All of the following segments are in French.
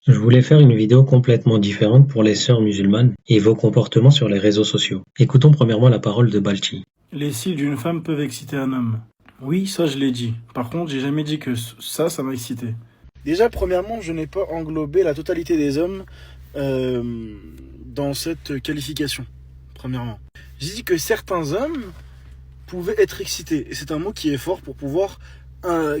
Je voulais faire une vidéo complètement différente pour les sœurs musulmanes et vos comportements sur les réseaux sociaux. Écoutons premièrement la parole de Balchi. Les cils d'une femme peuvent exciter un homme. Oui, ça je l'ai dit. Par contre, j'ai jamais dit que ça m'a excité. Déjà, premièrement, je n'ai pas englobé la totalité des hommes dans cette qualification. Premièrement. J'ai dit que certains hommes pouvaient être excités. Et c'est un mot qui est fort pour pouvoir,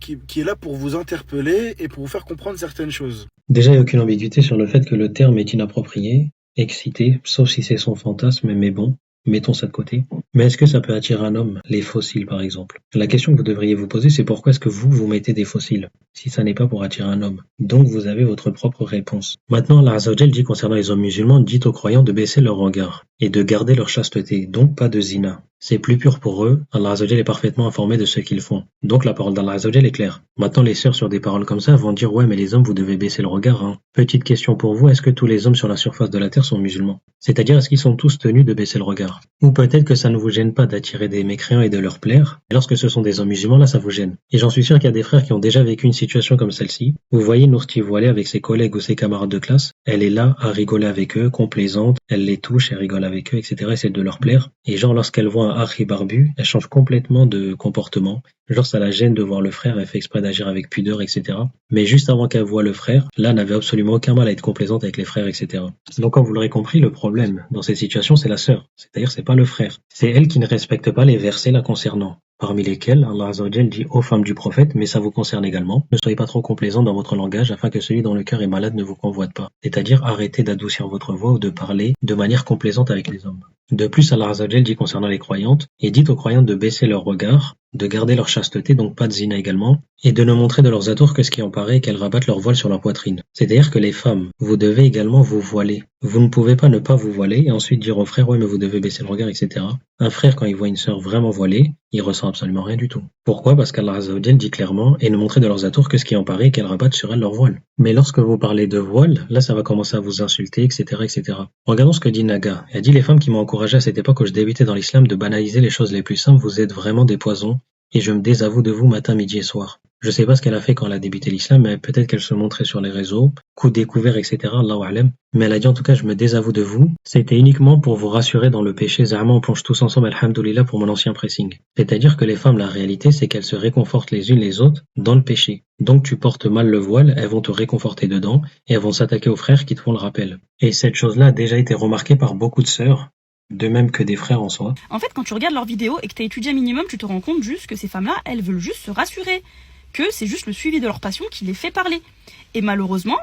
qui est là pour vous interpeller et pour vous faire comprendre certaines choses. Déjà, il n'y a aucune ambiguïté sur le fait que le terme est inapproprié, excité, sauf si c'est son fantasme, mais bon, mettons ça de côté. Mais est-ce que ça peut attirer un homme, les fossiles par exemple? La question que vous devriez vous poser, c'est pourquoi est-ce que vous mettez des fossiles, si ça n'est pas pour attirer un homme? Donc vous avez votre propre réponse. Maintenant, Allah Azza wa Jal dit concernant les hommes musulmans, dit aux croyants de baisser leur regard et de garder leur chasteté, donc pas de zina. C'est plus pur pour eux, Allah Azza wa Jal est parfaitement informé de ce qu'ils font. Donc la parole d'Allah Azza wa Jal est claire. Maintenant les sœurs sur des paroles comme ça vont dire ouais mais les hommes vous devez baisser le regard. Hein. Petite question pour vous, est-ce que tous les hommes sur la surface de la terre sont musulmans? C'est-à-dire est-ce qu'ils sont tous tenus de baisser le regard? Ou peut-être que ça ne vous gêne pas d'attirer des mécréants et de leur plaire, et lorsque ce sont des hommes musulmans là ça vous gêne. Et j'en suis sûr qu'il y a des frères qui ont déjà vécu une situation comme celle-ci. Vous voyez Nourti voilée avec ses collègues ou ses camarades de classe, elle est là à rigoler avec eux, complaisante, elle les touche, elle rigole avec eux, etc. Essaie de leur plaire. Et genre lorsqu'elle voit un akhi barbu, elle change complètement de comportement. Genre ça la gêne de voir le frère, elle fait exprès d'agir avec pudeur, etc. Mais juste avant qu'elle voie le frère, là n'avait absolument aucun mal à être complaisante avec les frères, etc. Donc comme vous l'aurez compris, le problème dans cette situation c'est la sœur, c'est-à-dire c'est pas le frère. C'est elle qui ne respecte pas les versets la concernant. Parmi lesquels Allah Azza wa Jal dit aux femmes du prophète, mais ça vous concerne également, ne soyez pas trop complaisants dans votre langage afin que celui dont le cœur est malade ne vous convoite pas. C'est-à-dire arrêtez d'adoucir votre voix ou de parler de manière complaisante avec les hommes. De plus, Allah Azza wa Jal dit concernant les croyantes, et dit aux croyantes de baisser leur regard, de garder leur chasteté, donc pas de zina également, et de ne montrer de leurs atours que ce qui en paraît et qu'elles rabattent leur voile sur leur poitrine. C'est-à-dire que les femmes, vous devez également vous voiler. Vous ne pouvez pas ne pas vous voiler et ensuite dire au frère ouais mais vous devez baisser le regard, etc. Un frère quand il voit une sœur vraiment voilée, il ressent absolument rien du tout. Pourquoi? Parce qu'Allah Azza wa Jal dit clairement et ne montrer de leurs atours que ce qui en paraît et qu'elles rabattent sur elles leur voile. Mais lorsque vous parlez de voile, là ça va commencer à vous insulter, etc., etc. Regardons ce que dit Naga. Elle dit les femmes qui m'ont encouragé à cette époque où je débutais dans l'islam de banaliser les choses les plus simples, vous êtes vraiment des poisons et je me désavoue de vous matin, midi et soir. Je sais pas ce qu'elle a fait quand elle a débuté l'islam, mais peut-être qu'elle se montrait sur les réseaux, coups découverts, etc. Allahu a'lam. Mais elle a dit en tout cas, je me désavoue de vous. C'était uniquement pour vous rassurer dans le péché. Zahma, on plonge tous ensemble, alhamdoulilah, pour mon ancien pressing. C'est-à-dire que les femmes, la réalité, c'est qu'elles se réconfortent les unes les autres dans le péché. Donc tu portes mal le voile, elles vont te réconforter dedans, et elles vont s'attaquer aux frères qui te font le rappel. Et cette chose-là a déjà été remarquée par beaucoup de sœurs, de même que des frères en soi. En fait, quand tu regardes leurs vidéos et que tu as étudié un minimum, tu te rends compte juste que ces femmes-là, elles veulent juste se rassurer, que c'est juste le suivi de leur passion qui les fait parler. Et malheureusement,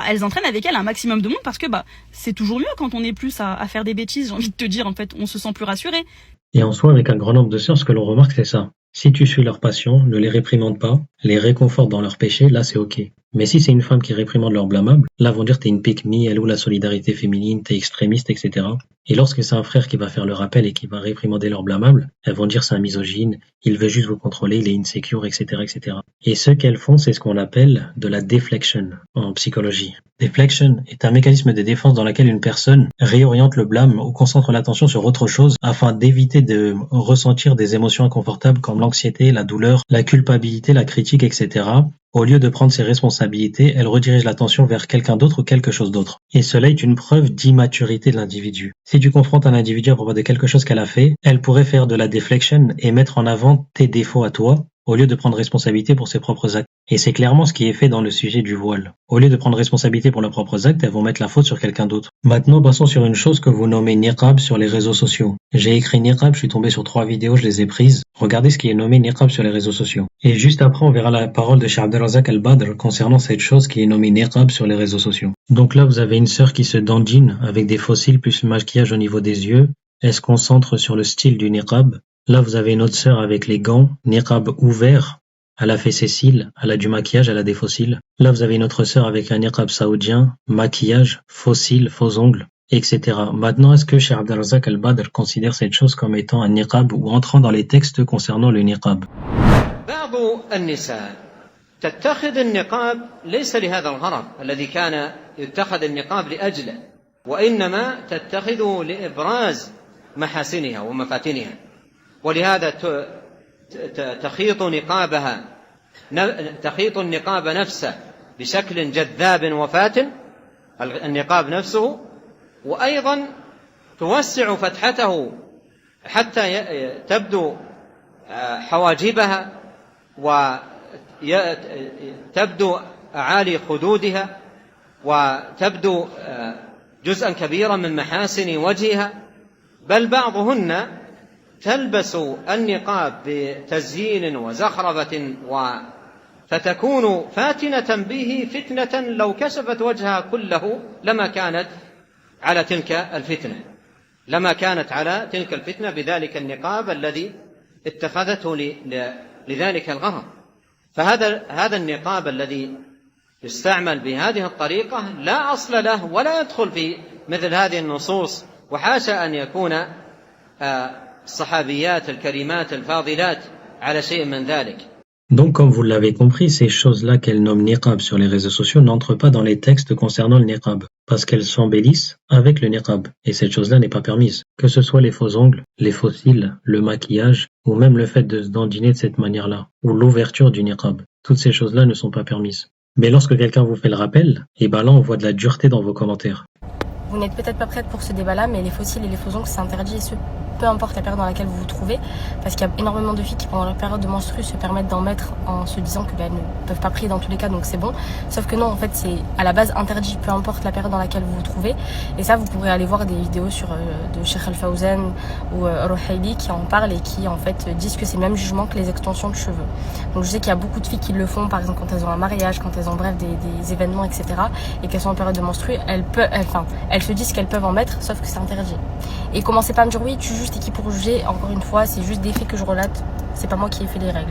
elles entraînent avec elles un maximum de monde parce que c'est toujours mieux quand on est plus à faire des bêtises, j'ai envie de te dire, en fait, on se sent plus rassuré. Et en soi, avec un grand nombre de sœurs, ce que l'on remarque, c'est ça. Si tu suis leur passion, ne les réprimande pas, les réconforte dans leur péché, là c'est ok. Mais si c'est une femme qui réprimande leur blâmable, là vont dire t'es une pick me, elle ou la solidarité féminine, t'es extrémiste, etc. Et lorsque c'est un frère qui va faire le rappel et qui va réprimander leur blâmable, elles vont dire c'est un misogyne, il veut juste vous contrôler, il est insecure, etc., etc. Et ce qu'elles font, c'est ce qu'on appelle de la deflection en psychologie. Deflection est un mécanisme de défense dans lequel une personne réoriente le blâme ou concentre l'attention sur autre chose afin d'éviter de ressentir des émotions inconfortables comme l'anxiété, la douleur, la culpabilité, la critique, etc. Au lieu de prendre ses responsabilités, elle redirige l'attention vers quelqu'un d'autre ou quelque chose d'autre. Et cela est une preuve d'immaturité de l'individu. Si tu confrontes un individu à propos de quelque chose qu'elle a fait, elle pourrait faire de la deflection et mettre en avant tes défauts à toi, au lieu de prendre responsabilité pour ses propres actes. Et c'est clairement ce qui est fait dans le sujet du voile. Au lieu de prendre responsabilité pour leurs propres actes, elles vont mettre la faute sur quelqu'un d'autre. Maintenant, passons sur une chose que vous nommez niqab sur les réseaux sociaux. J'ai écrit niqab, je suis tombé sur 3 vidéos, je les ai prises. Regardez ce qui est nommé niqab sur les réseaux sociaux. Et juste après, on verra la parole de Cheikh Abdelrazak Al-Badr concernant cette chose qui est nommée niqab sur les réseaux sociaux. Donc là, vous avez une sœur qui se dandine avec des fossiles plus le maquillage au niveau des yeux. Elle se concentre sur le style du niqab. Là, vous avez une autre sœur avec les gants, niqab ouvert. Elle a fait ses cils, elle a du maquillage, elle a des faux cils. Là, vous avez une autre sœur avec un niqab saoudien, maquillage, faux cils, faux ongles, etc. Maintenant, est-ce que Cheikh Abdelrazak Al-Badr considère cette chose comme étant un niqab ou entrant dans les textes concernant le niqab? بعض النساء تتخذ النقاب ليس لهذا الغرض الذي كان يتخذ النقاب لأجله وإنما تتخذه لإبراز محاسنها ومفاتنها ولهذا تخيط النقاب نفسه بشكل جذاب وفاتن النقاب نفسه، وأيضا توسع فتحته حتى تبدو حواجبها وتبدو أعالي خدودها وتبدو جزءا كبيرا من محاسن وجهها، بل بعضهن تلبس النقاب بتزيين وزخرفة فتكون فاتنة به فتنة لو كشفت وجهها كله لما كانت على تلك الفتنة بذلك النقاب الذي اتخذته لذلك الغرض. فهذا النقاب الذي يستعمل بهذه الطريقة لا أصل له ولا يدخل في مثل هذه النصوص، وحاشا أن يكون الصحابيات الكريمات الفاضلات على شيء من ذلك. Donc, comme vous l'avez compris, ces choses-là qu'elle nomme niqab sur les réseaux sociaux n'entrent pas dans les textes concernant le niqab, parce qu'elles s'embellissent avec le niqab, et cette chose-là n'est pas permise. Que ce soit les faux ongles, les faux cils, le maquillage, ou même le fait de se dandiner de cette manière-là, ou l'ouverture du niqab. Toutes ces choses-là ne sont pas permises. Mais lorsque quelqu'un vous fait le rappel, et ben là on voit de la dureté dans vos commentaires. Vous n'êtes peut-être pas prête pour ce débat-là, mais les faux cils et les faux ongles, c'est interdit, et ce, peu importe la période dans laquelle vous vous trouvez, parce qu'il y a énormément de filles qui, pendant leur période de menstrues, se permettent d'en mettre en se disant qu'elles ne peuvent pas prier dans tous les cas, donc c'est bon. Sauf que non, en fait, c'est à la base interdit, peu importe la période dans laquelle vous vous trouvez. Et ça, vous pourrez aller voir des vidéos de Cheikh Al-Fawzan ou Ruhaili qui en parlent et qui, en fait, disent que c'est le même jugement que les extensions de cheveux. Donc je sais qu'il y a beaucoup de filles qui le font, par exemple, quand elles ont un mariage, quand elles ont, bref, des événements, etc., et qu'elles sont en période de menstrues, elles se disent qu'elles peuvent en mettre, sauf que c'est interdit. Et commencez pas à me dire oui, tu juges, t'es qui pour juger. Encore une fois, c'est juste des faits que je relate, c'est pas moi qui ai fait les règles.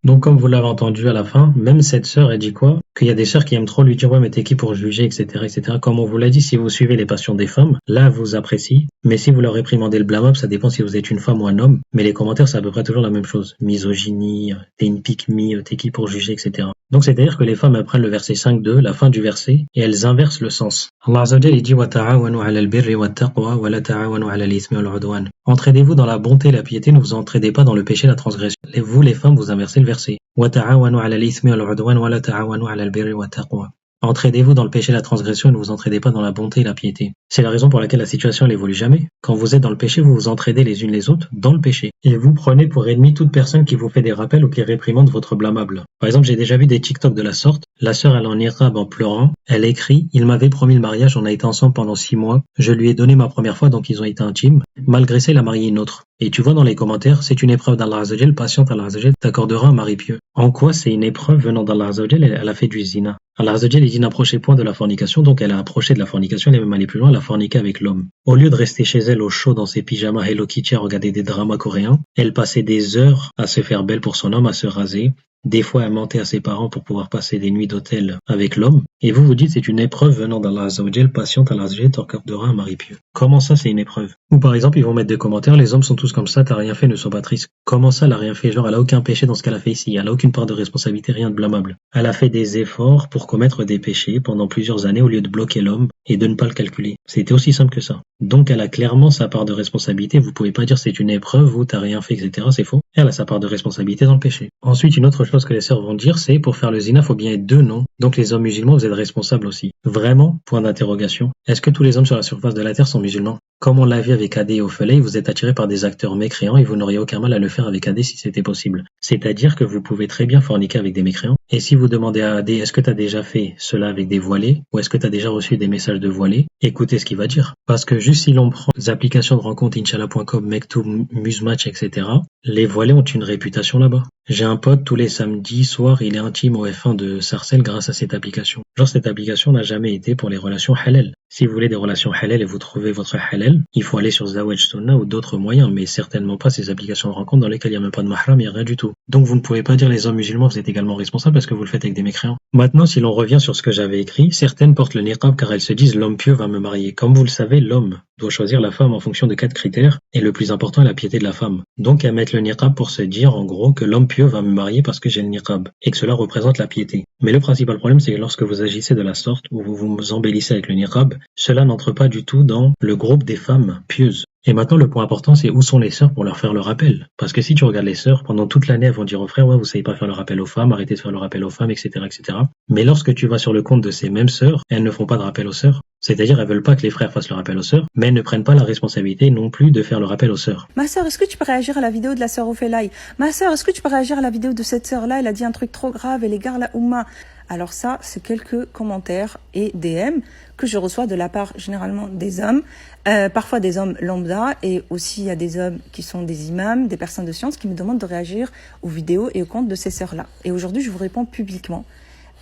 Donc comme vous l'avez entendu à la fin, même cette sœur, elle dit quoi? Qu'il y a des sœurs qui aiment trop lui dire ouais mais t'es qui pour juger, etc., etc. Comme on vous l'a dit, si vous suivez les passions des femmes, là vous appréciez. Mais si vous leur réprimandez le blâmable, ça dépend si vous êtes une femme ou un homme. Mais les commentaires, c'est à peu près toujours la même chose. Misogynie, t'es une pique-me, t'es qui pour juger, etc. Donc c'est-à-dire que les femmes elles prennent le verset 5.2, la fin du verset, et elles inversent le sens. Allah Azza wa Jalla dit wa ta'awanu 'ala al-birri wat-taqwa wa la ta'awanu 'ala al-ithmi wal-'udwan. Entraidez-vous dans la bonté et la piété, ne vous entraidez pas dans le péché et la transgression. Vous les femmes, vous inversez le verset. Wa ta'awanu 'ala al-ithmi wal-'udwan wa la ta'awanu 'ala al-birri wat-taqwa. Entraidez-vous dans le péché et la transgression et ne vous entraidez pas dans la bonté et la piété. C'est la raison pour laquelle la situation n'évolue jamais. Quand vous êtes dans le péché, vous vous entraidez les unes les autres dans le péché. Et vous prenez pour ennemi toute personne qui vous fait des rappels ou qui réprimande votre blâmable. Par exemple, j'ai déjà vu des TikTok de la sorte. La sœur, elle en irabe en pleurant. Elle écrit « Il m'avait promis le mariage, on a été ensemble pendant 6 mois. Je lui ai donné ma première fois, donc ils ont été intimes. Malgré ça, il a marié une autre. » Et tu vois dans les commentaires, c'est une épreuve d'Allah Azza wa Jal, patiente Allah Azza wa Jal t'accordera un mari pieux. En quoi c'est une épreuve venant d'Allah Azza wa Jal? Elle a fait du zina. Allah Azza wa Jal, il dit n'approchez point de la fornication, donc elle a approché de la fornication, elle est même allée plus loin, elle a forniqué avec l'homme. Au lieu de rester chez elle au chaud dans ses pyjamas Hello Kitty à regarder des dramas coréens, elle passait des heures à se faire belle pour son homme, à se raser. Des fois, elle mentait à ses parents pour pouvoir passer des nuits d'hôtel avec l'homme. Et vous vous dites, c'est une épreuve venant d'Allah Azza wa Jal, patiente Allah Azza wa Jal t'accordera un mari pieux. Comment ça, c'est une épreuve? Ou par exemple, ils vont mettre des commentaires, les hommes sont tous comme ça, t'as rien fait, ne sois pas triste. Comment ça, elle a rien fait? Genre, elle a aucun péché dans ce qu'elle a fait ici, elle a aucune part de responsabilité, rien de blâmable. Elle a fait des efforts pour commettre des péchés pendant plusieurs années au lieu de bloquer l'homme et de ne pas le calculer. C'était aussi simple que ça. Donc elle a clairement sa part de responsabilité, vous pouvez pas dire c'est une épreuve ou t'as rien fait, etc. C'est faux. Elle a sa part de responsabilité dans le péché. Ensuite, une autre chose que les sœurs vont dire, c'est pour faire le zina, faut bien être deux, non? Donc les hommes musulmans, vous êtes responsables aussi. Vraiment? Point d'interrogation. Est-ce que tous les hommes sur la surface de la terre sont musulmans? Comme on l'a vu avec Adé et Ophelay, vous êtes attirés par des acteurs mécréants et vous n'auriez aucun mal à le faire avec Adé si c'était possible. C'est-à-dire que vous pouvez très bien forniquer avec des mécréants. Et si vous demandez à Adé, est-ce que tu as déjà fait cela avec des voilés ou est-ce que tu as déjà reçu des messages de voilés, écoutez ce qu'il va dire. Parce que juste si l'on prend les applications de rencontres Inch'Allah.com, Mektoub, Musematch, etc., les voilés ont une réputation là-bas. J'ai un pote, tous les samedis soirs, il est intime au F1 de Sarcelles grâce à cette application. Genre, cette application n'a jamais été pour les relations halal. Si vous voulez des relations halal et vous trouvez votre halal, il faut aller sur Zawaj Sunnah ou d'autres moyens, mais certainement pas ces applications de rencontre dans lesquelles il n'y a même pas de mahram, il n'y a rien du tout. Donc vous ne pouvez pas dire les hommes musulmans, vous êtes également responsables parce que vous le faites avec des mécréants. Maintenant, si l'on revient sur ce que j'avais écrit, certaines portent le niqab car elles se disent l'homme pieux va me marier. Comme vous le savez, l'homme doit choisir la femme en fonction de 4 critères, et le plus important est la piété de la femme. Donc elles mettent le niqab pour se dire en gros que l'homme pieux va me marier parce que j'ai le niqab, et que cela représente la piété. Mais le principal problème, c'est que lorsque vous agissez de la sorte, ou vous vous embellissez avec le niqab, cela n'entre pas du tout dans le groupe des femmes pieuses. Et maintenant, le point important, c'est où sont les sœurs pour leur faire le rappel. Parce que si tu regardes les sœurs, pendant toute l'année, elles vont dire aux frères, ouais, vous savez pas faire le rappel aux femmes, arrêtez de faire le rappel aux femmes, etc., etc. Mais lorsque tu vas sur le compte de ces mêmes sœurs, elles ne font pas de rappel aux sœurs. C'est-à-dire, elles veulent pas que les frères fassent le rappel aux sœurs, mais elles ne prennent pas la responsabilité non plus de faire le rappel aux sœurs. Ma sœur, est-ce que tu peux réagir à la vidéo de la sœur Ophélaï? Ma sœur, est-ce que tu peux réagir à la vidéo de cette sœur-là? Elle a dit un truc trop grave, elle égare la Oumma. Alors ça, c'est quelques commentaires et DM que je reçois de la part généralement des hommes, parfois des hommes lambda, et aussi il y a des hommes qui sont des imams, des personnes de science qui me demandent de réagir aux vidéos et aux comptes de ces sœurs-là. Et aujourd'hui, je vous réponds publiquement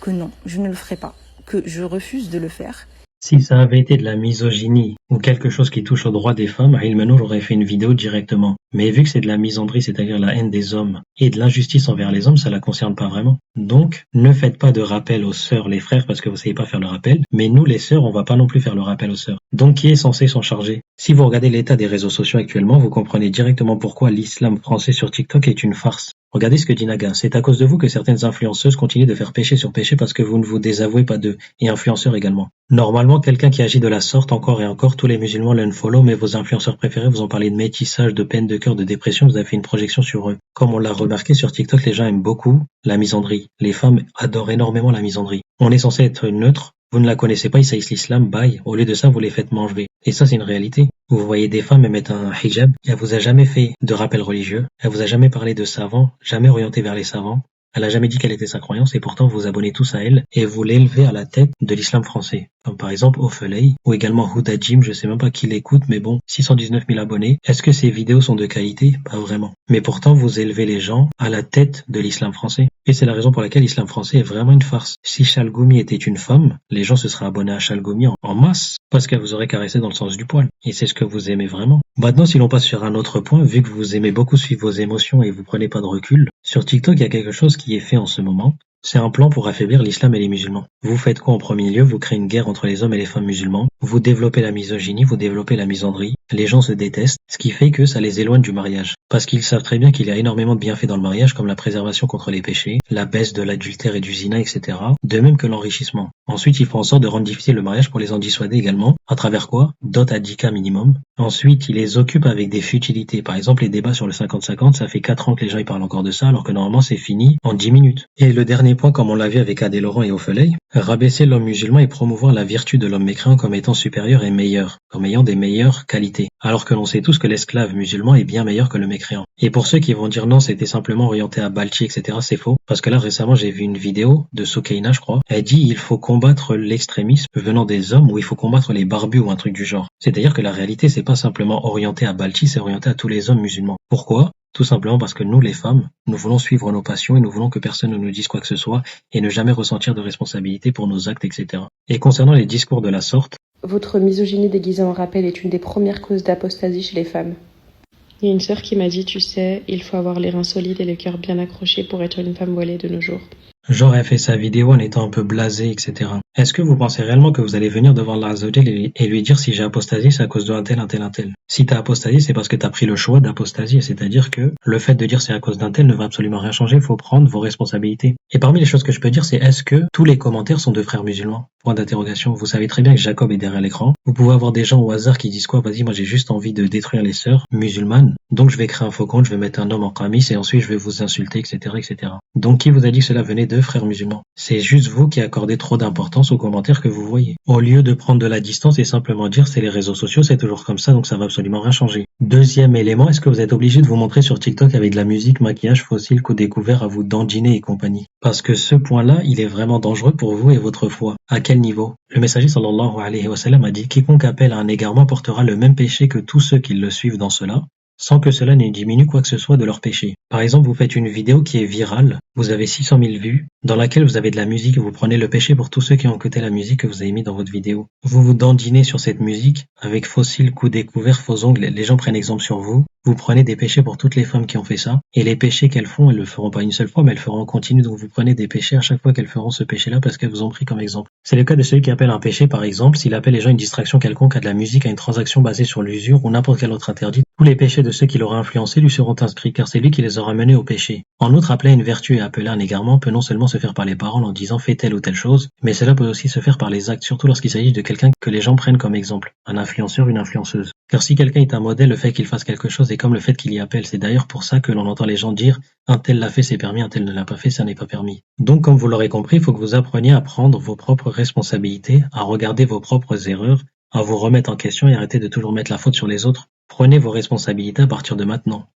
que non, je ne le ferai pas, que je refuse de le faire. Si ça avait été de la misogynie ou quelque chose qui touche aux droits des femmes, Ilmano j'aurais fait une vidéo directement. Mais vu que c'est de la misandrie, c'est-à-dire la haine des hommes, et de l'injustice envers les hommes, ça la concerne pas vraiment. Donc, ne faites pas de rappel aux sœurs, les frères, parce que vous savez pas faire le rappel. Mais nous, les sœurs, on va pas non plus faire le rappel aux sœurs. Donc, qui est censé s'en charger? Si vous regardez l'état des réseaux sociaux actuellement, vous comprenez directement pourquoi l'islam français sur TikTok est une farce. Regardez ce que dit Naga. C'est à cause de vous que certaines influenceuses continuent de faire péché sur péché parce que vous ne vous désavouez pas d'eux, et influenceurs également. Normalement, quelqu'un qui agit de la sorte, encore et encore, tous les musulmans l'unfollow, mais vos influenceurs préférés vous ont parlé de métissage, de peine de cœur, de dépression, vous avez fait une projection sur eux. Comme on l'a remarqué sur TikTok, les gens aiment beaucoup la misandrie. Les femmes adorent énormément la misandrie. On est censé être neutre. Vous ne la connaissez pas, ils saillissent l'islam, bye. Au lieu de ça, vous les faites manger. Et ça, c'est une réalité. Vous voyez des femmes mettre un hijab, et elle vous a jamais fait de rappel religieux, elle vous a jamais parlé de savants, jamais orienté vers les savants, elle a jamais dit quelle était sa croyance, et pourtant vous vous abonnez tous à elle, et vous l'élevez à la tête de l'islam français. Comme par exemple Ophélaï, ou également Huda Jim, je sais même pas qui l'écoute, mais bon, 619 000 abonnés. Est-ce que ces vidéos sont de qualité? Pas vraiment. Mais pourtant, vous élevez les gens à la tête de l'islam français. Et c'est la raison pour laquelle l'islam français est vraiment une farce. Si Chalgoumi était une femme, les gens se seraient abonnés à Chalgoumi en masse, parce qu'elle vous aurait caressé dans le sens du poil. Et c'est ce que vous aimez vraiment. Maintenant, si l'on passe sur un autre point, vu que vous aimez beaucoup suivre vos émotions et vous prenez pas de recul, sur TikTok, il y a quelque chose qui est fait en ce moment. C'est un plan pour affaiblir l'islam et les musulmans. Vous faites quoi en premier lieu? Vous créez une guerre entre les hommes et les femmes musulmans. Vous développez la misogynie, vous développez la misandrie. Les gens se détestent, ce qui fait que ça les éloigne du mariage. Parce qu'ils savent très bien qu'il y a énormément de bienfaits dans le mariage, comme la préservation contre les péchés, la baisse de l'adultère et du zina, etc. De même que l'enrichissement. Ensuite, ils font en sorte de rendre difficile le mariage pour les en dissuader également. À travers quoi? Dot à 10K minimum. Ensuite, ils les occupent avec des futilités. Par exemple, les débats sur le 50-50, ça fait 4 ans que les gens y parlent encore de ça, alors que normalement c'est fini en 10 minutes. Et le dernier point, comme on l'a vu avec Adé Laurent et Ophélaï, rabaisser l'homme musulman et promouvoir la vertu de l'homme mécréant comme étant supérieur et meilleur, comme ayant des meilleures qualités. Alors que l'on sait tous que l'esclave musulman est bien meilleur que le mécréant. Et pour ceux qui vont dire non, c'était simplement orienté à Balchi, etc., c'est faux. Parce que là, récemment, j'ai vu une vidéo de Soukaina, je crois. Elle dit, il faut combattre l'extrémisme venant des hommes ou il faut combattre les barbus ou un truc du genre. C'est-à-dire que la réalité, c'est pas simplement orienté à Balchi, c'est orienté à tous les hommes musulmans. Pourquoi? Tout simplement parce que nous, les femmes, nous voulons suivre nos passions et nous voulons que personne ne nous dise quoi que ce soit et ne jamais ressentir de responsabilité pour nos actes, etc. Et concernant les discours de la sorte, votre misogynie déguisée en rappel est une des premières causes d'apostasie chez les femmes. Il y a une sœur qui m'a dit, tu sais, il faut avoir les reins solides et le cœur bien accroché pour être une femme voilée de nos jours. J'aurais fait sa vidéo en étant un peu blasé, etc. Est-ce que vous pensez réellement que vous allez venir devant Allah Azza wa Jal et lui dire si j'ai apostasié, c'est à cause d'un tel, un tel, un tel? Si t'as apostasié, c'est parce que t'as pris le choix d'apostasier, c'est-à-dire que le fait de dire c'est à cause d'un tel ne va absolument rien changer, il faut prendre vos responsabilités. Et parmi les choses que je peux dire, c'est est-ce que tous les commentaires sont de frères musulmans? Point d'interrogation. Vous savez très bien que Jacob est derrière l'écran. Vous pouvez avoir des gens au hasard qui disent quoi? Vas-y, moi j'ai juste envie de détruire les sœurs musulmanes, donc je vais créer un faux compte, je vais mettre un homme en qamis et ensuite je vais vous insulter, etc., etc. Donc qui vous a dit que cela venait de frères musulmans? C'est juste vous qui accordez trop d'importance aux commentaires que vous voyez. Au lieu de prendre de la distance et simplement dire c'est les réseaux sociaux, c'est toujours comme ça, donc ça va absolument rien changer. Deuxième élément, est-ce que vous êtes obligé de vous montrer sur TikTok avec de la musique, maquillage, fossile, coup découvert à vous dandiner et compagnie? Parce que ce point-là, il est vraiment dangereux pour vous et votre foi. À quel niveau? Le messager sallallahu alayhi wa sallam a dit quiconque appelle à un égarement portera le même péché que tous ceux qui le suivent dans cela, sans que cela ne diminue quoi que ce soit de leur péché. Par exemple, vous faites une vidéo qui est virale, vous avez 600 000 vues, dans laquelle vous avez de la musique et vous prenez le péché pour tous ceux qui ont écouté la musique que vous avez mis dans votre vidéo. Vous vous dandinez sur cette musique, avec fossiles, coups découverts, faux ongles, les gens prennent exemple sur vous, Vous prenez des péchés pour toutes les femmes qui ont fait ça, et les péchés qu'elles font, elles le feront pas une seule fois, mais elles le feront en continu, donc vous prenez des péchés à chaque fois qu'elles feront ce péché-là parce qu'elles vous ont pris comme exemple. C'est le cas de celui qui appelle un péché, par exemple, s'il appelle les gens à une distraction quelconque, à de la musique, à une transaction basée sur l'usure ou n'importe quel autre interdit. Tous les péchés de ceux qui l'auraient influencé lui seront inscrits, car c'est lui qui les aura menés au péché. En outre, appeler à une vertu et appeler à un égarement peut non seulement se faire par les paroles en disant fais telle ou telle chose, mais cela peut aussi se faire par les actes, surtout lorsqu'il s'agit de quelqu'un que les gens prennent comme exemple, un influenceur, une influenceuse. Car si quelqu'un est un modèle, le fait qu'il fasse quelque chose est comme le fait qu'il y appelle. C'est d'ailleurs pour ça que l'on entend les gens dire un tel l'a fait, c'est permis, un tel ne l'a pas fait, ça n'est pas permis. Donc, comme vous l'aurez compris, il faut que vous appreniez à prendre vos propres responsabilités, à regarder vos propres erreurs, à vous remettre en question et arrêter de toujours mettre la faute sur les autres. Prenez vos responsabilités à partir de maintenant.